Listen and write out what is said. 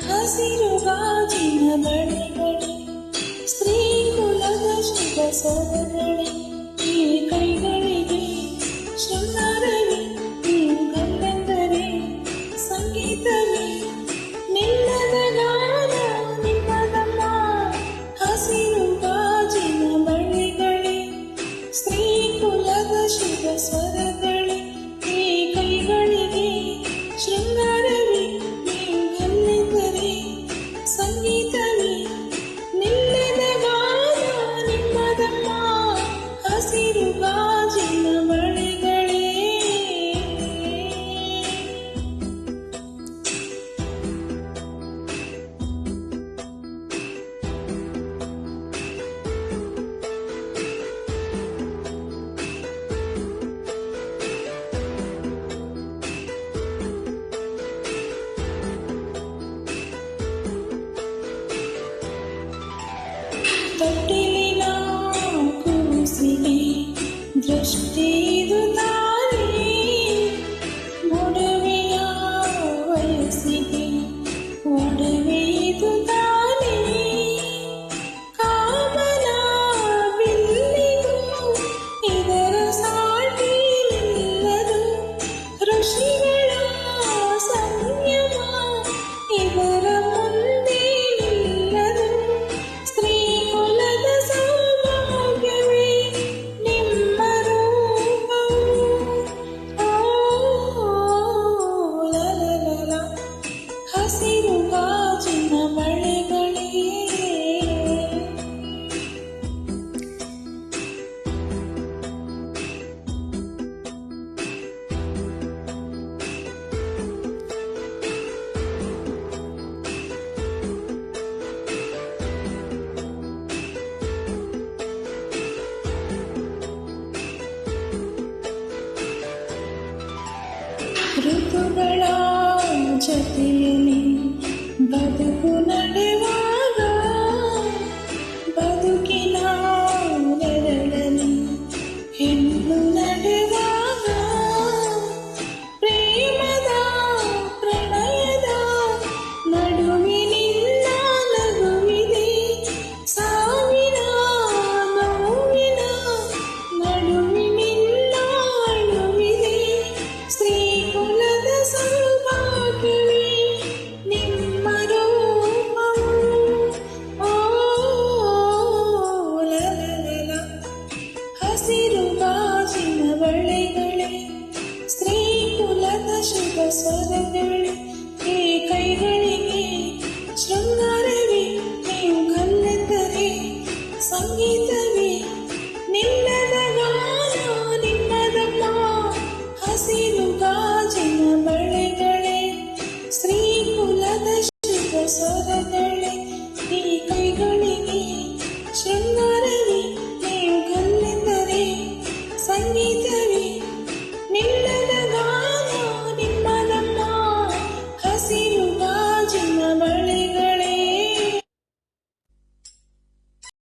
ಹಸಿರು ಗಾಜಿನ ಬಳೆಗಳೇ, ಸ್ತ್ರೀ ಕುಲದ ಶುಭ ಸರಗಳೇ, ಈ ಕೈಗಳಿಗೆ ಶೃಂಗಾರವೇ, ಈ ಗಂಧೆಂದರೆ ಸಂಗೀತವೇ, ನಿಲ್ಲದ ಗಾನ ನಿಮ್ಮದಮ್ಮ. ಹಸಿರು ಗಾಜಿನ ಬಳೆಗಳೇ, ಸ್ತ್ರೀ ಕುಲದ ಶುಭ ಸ್ವರಗಳೇ, ಈ ಕೈಗಳಿಗೆ ಶೃಂಗಾರವೇ, ಸಂಗೀತವೇ, ನಿಲ್ಲದ ಗಾನ ನಿಮ್ಮದಮ್ಮ. ಹಸಿರು ಗಾಜಿನ ಬಳೆಗಳೇ. ತೊಟ್ಟಿಲಿನ ಕೂಸಿಗೆ ದೃಷ್ಟಿದು ತಾನೇ, ಮೊಡವೆಯ ವಯಸ್ಸಿಗೆ ಒಡವೆಯಿದು ತಾನೇ, ಕಾಮನ ಬಿಲ್ಲಿಗೂ ಇದರ ಸಾಟಿ ನಿಲ್ಲದು, ಋಷಿಗಳ ಸಂಯಮ ಇದರ ಮುಂದೆ ನಿಲ್ಲದು, ಸ್ತ್ರೀ ಕುಲದ ಸೌಭಾಗ್ಯವೇ ನಿಮ್ಮ ರೂಪವು. ಲಲಲಲ. ಹಸಿರು ಗಾಜಿನ ಬಳೆಗಳೇ. ಋತುಗಳ ಜೊತೆಯಲ್ಲಿ ಬದುಕು ನಡೆವಾಗ, ಬದುಕಿನ ನೆರಳಲ್ಲಿ ಹೆಣ್ಣು ನಡೆವಾಗ, ಪ್ರೇಮದ ಪ್ರಣಯದ ನಡುವಿನಿಂದ ನಗುವಿದೆ, ಸಾವಿನ ನೋವಿನ ನಡುವಿನಿಂದ ಅಳುವಿದೆ, ಸ್ತ್ರೀ ಕುಲದ ಸೌಭಾಗ್ಯವೇ ನಿಮ್ಮ ರೂಪವು. ಲಲಲಲ. ಹಸಿರು ಗಾಜಿನ ಬಳೆಗಳೇ, ಸ್ತ್ರೀ ಕುಲದ ಶುಭ ಸ್ವರಗಳೇ.